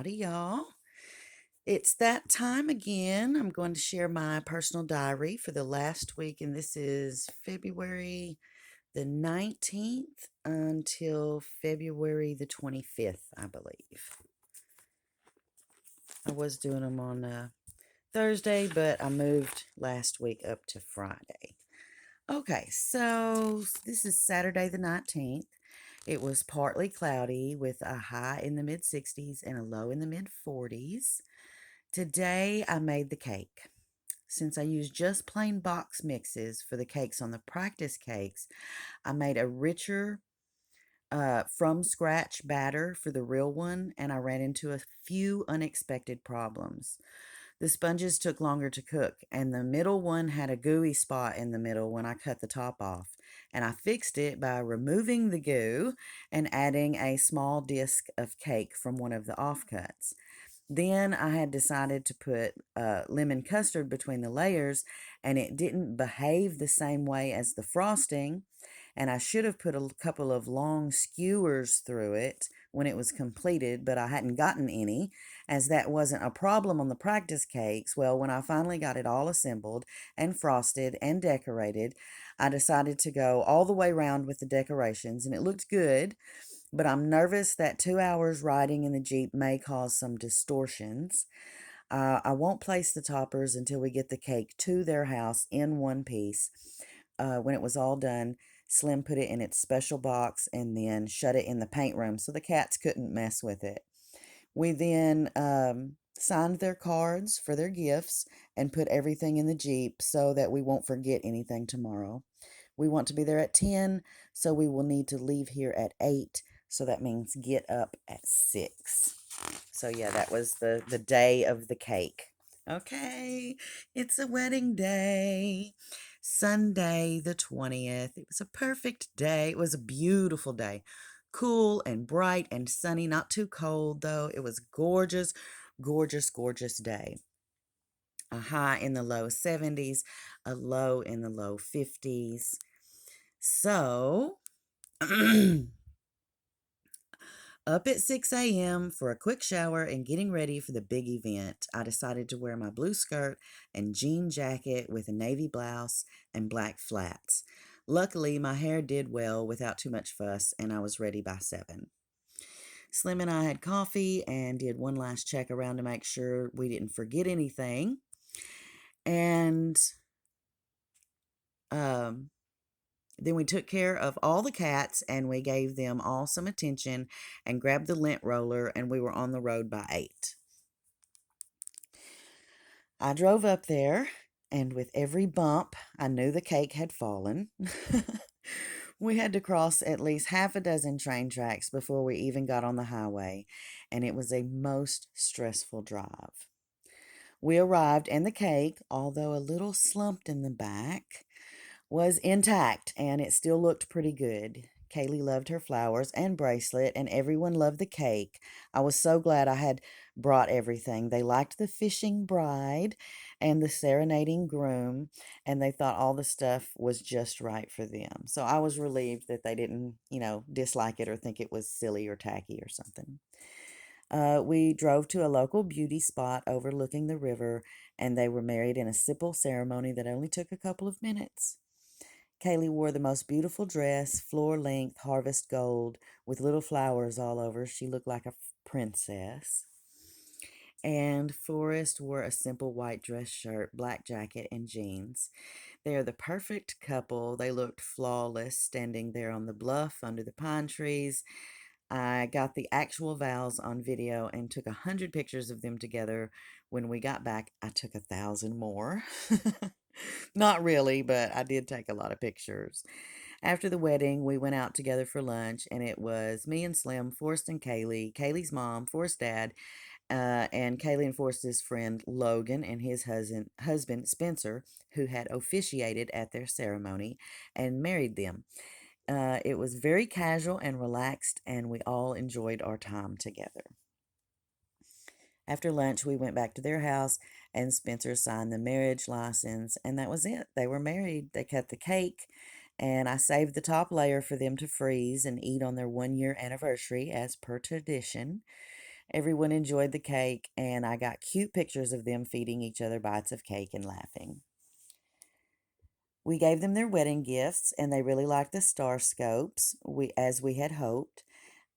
Howdy, y'all. It's that time again. I'm going to share my personal diary for the last week, and this is February the 19th until February the 25th, I believe. I was doing them on Thursday, but I moved last week up to Friday. Okay, so this is Saturday the 19th. It was partly cloudy with a high in the mid 60s and a low in the mid 40s. Today I made the cake. Since I used just plain box mixes for the cakes on the practice cakes, I made a richer from scratch batter for the real one, and I ran into a few unexpected problems. The sponges took longer to cook, and the middle one had a gooey spot in the middle when I cut the top off. And I fixed it by removing the goo and adding a small disc of cake from one of the offcuts. Then I had decided to put lemon custard between the layers, and it didn't behave the same way as the frosting. And I should have put a couple of long skewers through it when it was completed, but I hadn't gotten any, as that wasn't a problem on the practice cakes. Well, when I finally got it all assembled and frosted and decorated, I decided to go all the way around with the decorations, and it looked good, but I'm nervous that 2 hours riding in the Jeep may cause some distortions. I won't place the toppers until we get the cake to their house in one piece. When it was all done, Slim put it in its special box and then shut it in the paint room so the cats couldn't mess with it. We then signed their cards for their gifts and put everything in the Jeep so that we won't forget anything tomorrow. We want to be there at 10, so we will need to leave here at 8. So that means get up at 6. So yeah, that was the day of the cake. Okay, it's a wedding day. Sunday the 20th. It was a perfect day. It was a beautiful day. Cool and bright and sunny, not too cold though. It was gorgeous, gorgeous, gorgeous day. A high in the low 70s, a low in the low 50s. So, up at 6 a.m. for a quick shower and getting ready for the big event, I decided to wear my blue skirt and jean jacket with a navy blouse and black flats. Luckily, my hair did well without too much fuss, and I was ready by 7. Slim and I had coffee and did one last check around to make sure we didn't forget anything. And um, then we took care of all the cats and we gave them all some attention and grabbed the lint roller, and we were on the road by 8. I drove up there, and with every bump, I knew the cake had fallen. We had to cross at least half a dozen train tracks before we even got on the highway, and it was a most stressful drive. We arrived, and the cake, although a little slumped in the back, was intact and it still looked pretty good. Kaylee loved her flowers and bracelet, and everyone loved the cake. I was so glad I had brought everything. They liked the fishing bride and the serenading groom, and they thought all the stuff was just right for them. So I was relieved that they didn't, dislike it or think it was silly or tacky or something. We drove to a local beauty spot overlooking the river, and they were married in a simple ceremony that only took a couple of minutes. Kaylee wore the most beautiful dress, floor length, harvest gold, with little flowers all over. She looked like a princess. And Forrest wore a simple white dress shirt, black jacket, and jeans. They are the perfect couple. They looked flawless standing there on the bluff under the pine trees. I got the actual vows on video and took 100 pictures of them together. When we got back, I took 1,000 more. Not really, but I did take a lot of pictures. After the wedding, we went out together for lunch, and it was me and Slim, Forrest and Kaylee, Kaylee's mom, Forrest's dad, and Kaylee and Forrest's friend Logan and his husband Spencer, who had officiated at their ceremony and married them. It was very casual and relaxed, and we all enjoyed our time together. After lunch, we went back to their house, and Spencer signed the marriage license, and that was it. They were married. They cut the cake, and I saved the top layer for them to freeze and eat on their 1 year anniversary as per tradition. Everyone enjoyed the cake, and I got cute pictures of them feeding each other bites of cake and laughing. We gave them their wedding gifts, and they really liked the star scopes, as we had hoped.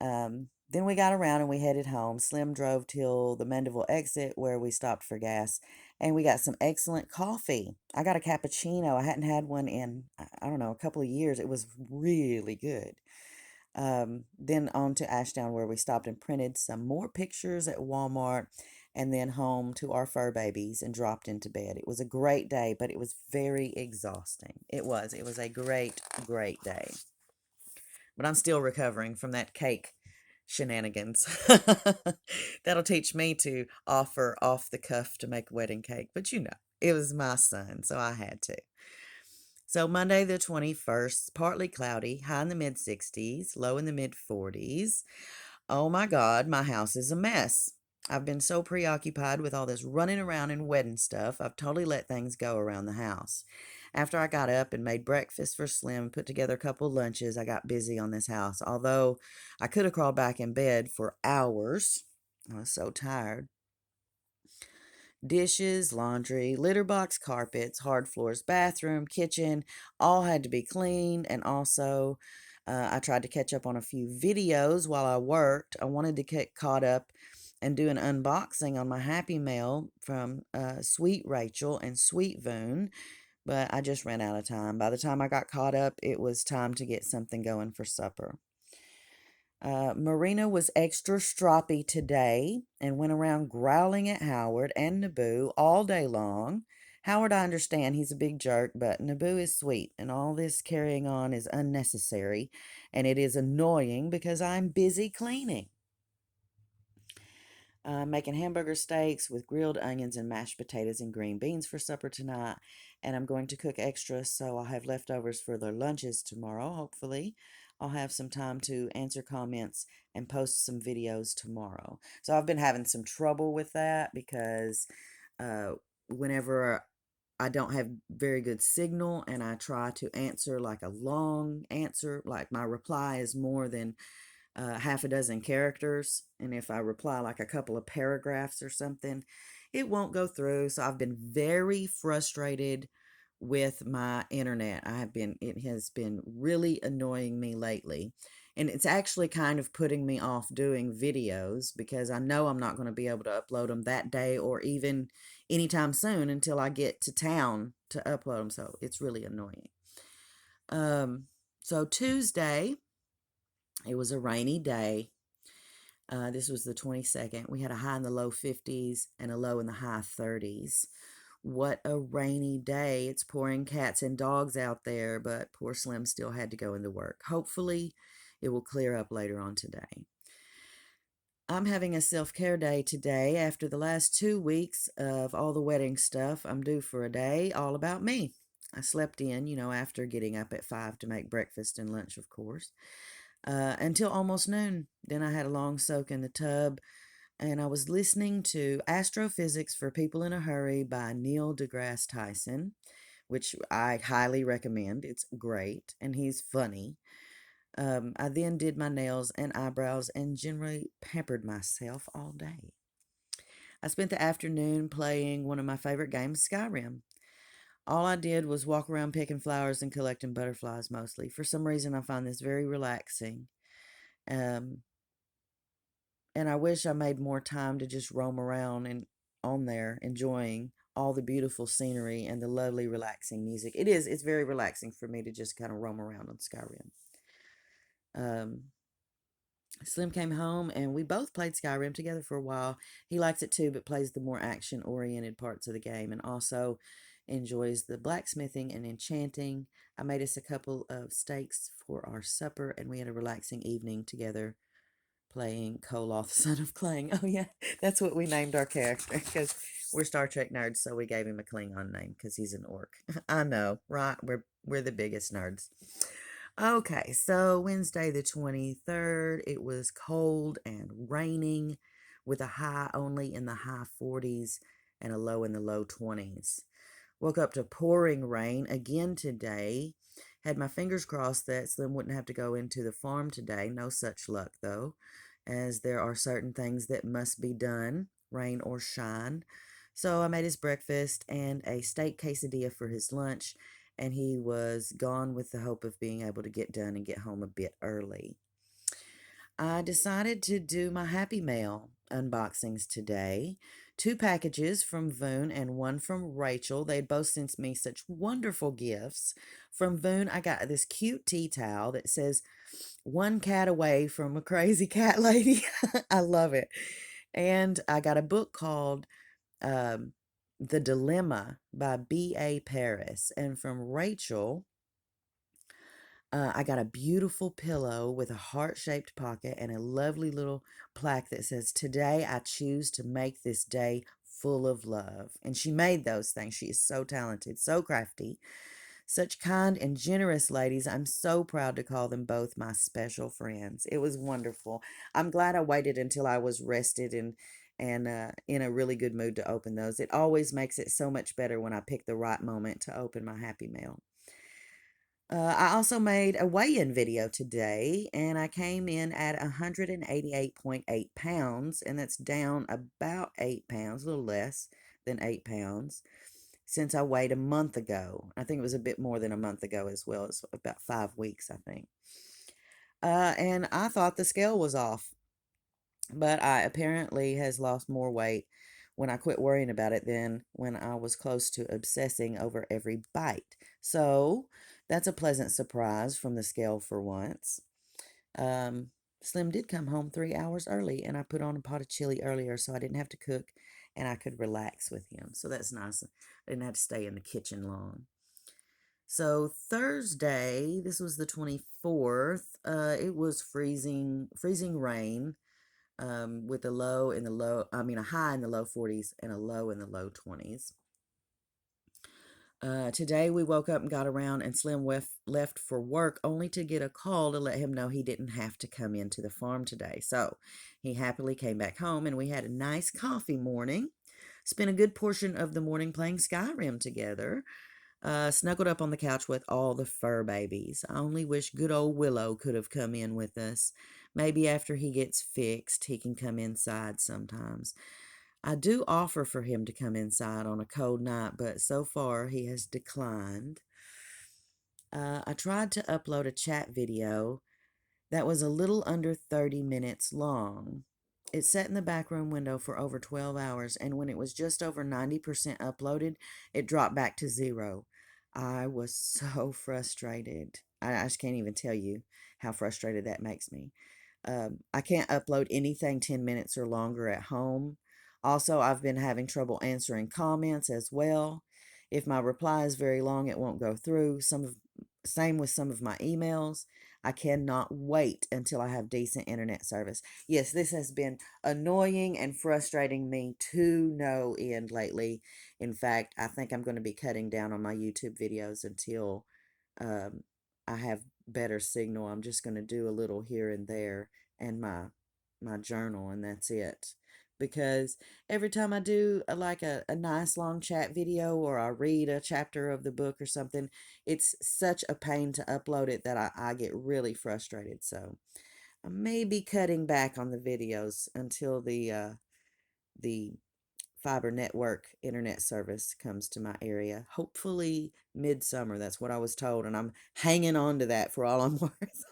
Then we got around and we headed home. Slim drove till the Mandeville exit where we stopped for gas, and we got some excellent coffee. I got a cappuccino. I hadn't had one in, I don't know, a couple of years. It was really good. Then on to Ashdown where we stopped and printed some more pictures at Walmart, and then home to our fur babies and dropped into bed. It was a great day, but it was very exhausting. It was. It was a great, great day. But I'm still recovering from that cake shenanigans. That'll teach me to offer off the cuff to make wedding cake. But it was my son, so I had to. So Monday the 21st, partly cloudy, high in the mid 60s, low in the mid 40s. Oh my God, my house is a mess. I've been so preoccupied with all this running around and wedding stuff, I've totally let things go around the house. After I got up and made breakfast for Slim, put together a couple lunches, I got busy on this house. Although I could have crawled back in bed for hours, I was so tired. Dishes, laundry, litter box, carpets, hard floors, bathroom, kitchen, all had to be cleaned. And also, I tried to catch up on a few videos while I worked. I wanted to get caught up and do an unboxing on my Happy Mail from Sweet Rachel and Sweet Voon, but I just ran out of time. By the time I got caught up, it was time to get something going for supper. Marina was extra stroppy today and went around growling at Howard and Naboo all day long. Howard, I understand he's a big jerk, but Naboo is sweet, and all this carrying on is unnecessary, and it is annoying because I'm busy cleaning. Making hamburger steaks with grilled onions and mashed potatoes and green beans for supper tonight. And I'm going to cook extra, so I'll have leftovers for their lunches tomorrow, hopefully. I'll have some time to answer comments and post some videos tomorrow. So I've been having some trouble with that because uh, whenever I don't have very good signal and I try to answer like a long answer, like my reply is more than half a dozen characters, and if I reply like a couple of paragraphs or something, it won't go through. So I've been very frustrated with my internet. It has been really annoying me lately. And it's actually kind of putting me off doing videos because I know I'm not going to be able to upload them that day or even anytime soon until I get to town to upload them. So it's really annoying. So Tuesday, it was a rainy day. This was the 22nd. We had a high in the low 50s and a low in the high 30s. What a rainy day. It's pouring cats and dogs out there, but poor Slim still had to go into work. Hopefully, it will clear up later on today. I'm having a self care day today. After the last 2 weeks of all the wedding stuff, I'm due for a day all about me. I slept in, after getting up at 5 to make breakfast and lunch, of course, until almost noon. Then I had a long soak in the tub, and I was listening to Astrophysics for People in a Hurry by Neil deGrasse Tyson, which I highly recommend. It's great, and he's funny. I then did my nails and eyebrows and generally pampered myself all day. I spent the afternoon playing one of my favorite games, Skyrim. All I did was walk around picking flowers and collecting butterflies mostly. For some reason, I find this very relaxing. Um, and I wish I made more time to just roam around and on there enjoying all the beautiful scenery and the lovely relaxing music. It's very relaxing for me to just kind of roam around on Skyrim. Um, Slim came home and we both played Skyrim together for a while. He likes it too, but plays the more action oriented parts of the game and also enjoys the blacksmithing and enchanting. I made us a couple of steaks for our supper and we had a relaxing evening together playing Koloth, son of Klang. Oh, yeah, that's what we named our character because we're Star Trek nerds, so we gave him a Klingon name because he's an orc. I know, right? We're the biggest nerds. Okay, so Wednesday the 23rd, it was cold and raining with a high only in the high 40s and a low in the low 20s. Woke up to pouring rain again today. Had my fingers crossed that Slim wouldn't have to go into the farm today. No such luck, though. as there are certain things that must be done, rain or shine. So I made his breakfast and a steak quesadilla for his lunch, and he was gone with the hope of being able to get done and get home a bit early. I decided to do my Happy Mail unboxings today. Two packages from Voon and one from Rachel. They both sent me such wonderful gifts. From Voon, I got this cute tea towel that says, "One cat away from a crazy cat lady." I love it. And I got a book called um, The Dilemma by B.A. Paris. And from Rachel, I got a beautiful pillow with a heart-shaped pocket and a lovely little plaque that says, "Today I choose to make this day full of love." And she made those things. She is so talented, so crafty, such kind and generous ladies. I'm so proud to call them both my special friends. It was wonderful. I'm glad I waited until I was rested and in a really good mood to open those. It always makes it so much better when I pick the right moment to open my Happy Mail. I also made a weigh-in video today, and I came in at 188.8 pounds, and that's down about 8 pounds, a little less than 8 pounds, since I weighed a month ago. I think it was a bit more than a month ago as well. It's about 5 weeks, I think. And I thought the scale was off, but I apparently has lost more weight when I quit worrying about it than when I was close to obsessing over every bite. So that's a pleasant surprise from the scale for once. Um, Slim did come home 3 hours early, and I put on a pot of chili earlier so I didn't have to cook and I could relax with him. So that's nice. I didn't have to stay in the kitchen long. So Thursday, this was the 24th. It was freezing rain, with a high in the low 40s and a low in the low 20s. Today we woke up and got around, and Slim left for work only to get a call to let him know he didn't have to come into the farm today. So he happily came back home, and we had a nice coffee morning. Spent a good portion of the morning playing Skyrim together. Snuggled up on the couch with all the fur babies. I only wish good old Willow could have come in with us. Maybe after he gets fixed, he can come inside sometimes. I do offer for him to come inside on a cold night, but so far he has declined. I tried to upload a chat video that was a little under 30 minutes long. It sat in the back room window for over 12 hours, and when it was just over 90% uploaded, it dropped back to zero. I was so frustrated. I just can't even tell you how frustrated that makes me. I can't upload anything 10 minutes or longer at home. Also, I've been having trouble answering comments as well. If my reply is very long, it won't go through. Same with some of my emails. I cannot wait until I have decent internet service. Yes, this has been annoying and frustrating me to no end lately. In fact, I think I'm going to be cutting down on my YouTube videos until um, I have better signal. I'm just going to do a little here and there and my journal, and that's it. Because every time I do a nice long chat video, or I read a chapter of the book or something, it's such a pain to upload it that I get really frustrated. So I may be cutting back on the videos until the fiber network internet service comes to my area. Hopefully midsummer. That's what I was told, and I'm hanging on to that for all I'm worth.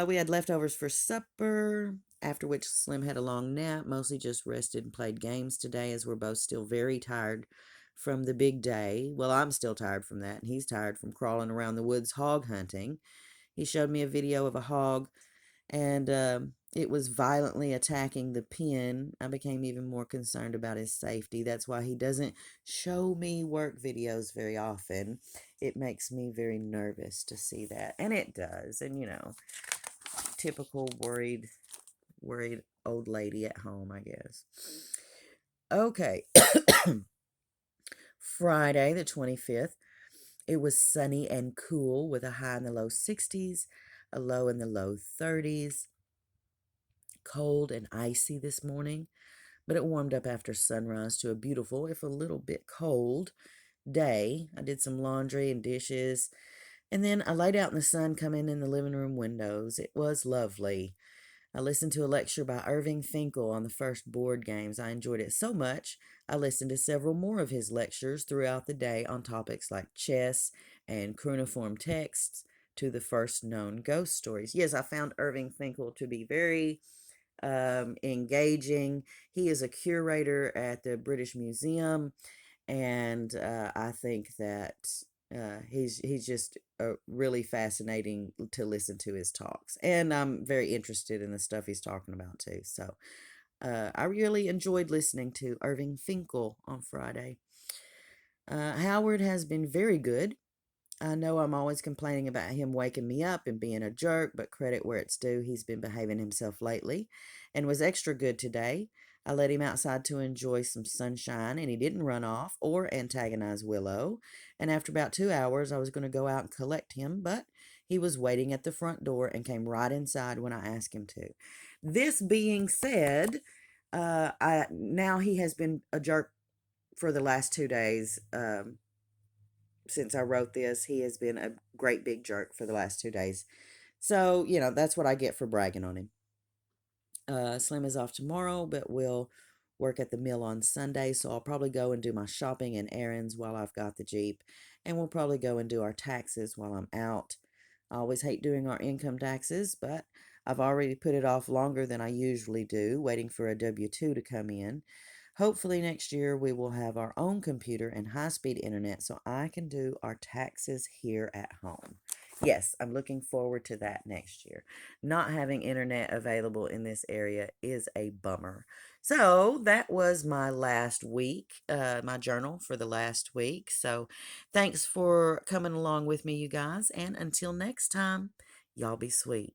We had leftovers for supper, after which Slim had a long nap, mostly just rested and played games today, as we're both still very tired from the big day. Well, I'm still tired from that, and he's tired from crawling around the woods hog hunting. He showed me a video of a hog, and it was violently attacking the pen. I became even more concerned about his safety. That's why he doesn't show me work videos very often. It makes me very nervous to see that, and it does. And typical worried old lady at home, I guess. Okay. Friday the 25th, it was sunny and cool with a high in the low 60s, a low in the low 30s. Cold and icy this morning, but it warmed up after sunrise to a beautiful, if a little bit cold, day. I did some laundry and dishes, and then I laid out in the sun coming in the living room windows. It was lovely. I listened to a lecture by Irving Finkel on the first board games. I enjoyed it so much, I listened to several more of his lectures throughout the day on topics like chess and cuneiform texts to the first known ghost stories. Yes, I found Irving Finkel to be very engaging. He is a curator at the British Museum, and I think that he's just really fascinating to listen to his talks, and I'm very interested in the stuff he's talking about too. So I really enjoyed listening to Irving Finkel on Friday. Howard has been very good. I know I'm always complaining about him waking me up and being a jerk, but credit where it's due, he's been behaving himself lately and was extra good today. I let him outside to enjoy some sunshine, and he didn't run off or antagonize Willow. And after about 2 hours, I was going to go out and collect him, but he was waiting at the front door and came right inside when I asked him to. This being said, I now he has been a jerk for the last 2 days. Since I wrote this, he has been a great big jerk for the last 2 days. So, that's what I get for bragging on him. Slim is off tomorrow, but will work at the mill on Sunday, so I'll probably go and do my shopping and errands while I've got the Jeep, and we'll probably go and do our taxes while I'm out. I always hate doing our income taxes, but I've already put it off longer than I usually do, waiting for a W-2 to come in. Hopefully, next year we will have our own computer and high speed internet so I can do our taxes here at home. Yes, I'm looking forward to that next year. Not having internet available in this area is a bummer. So, that was my last week, my journal for the last week. So, thanks for coming along with me, you guys. And until next time, y'all be sweet.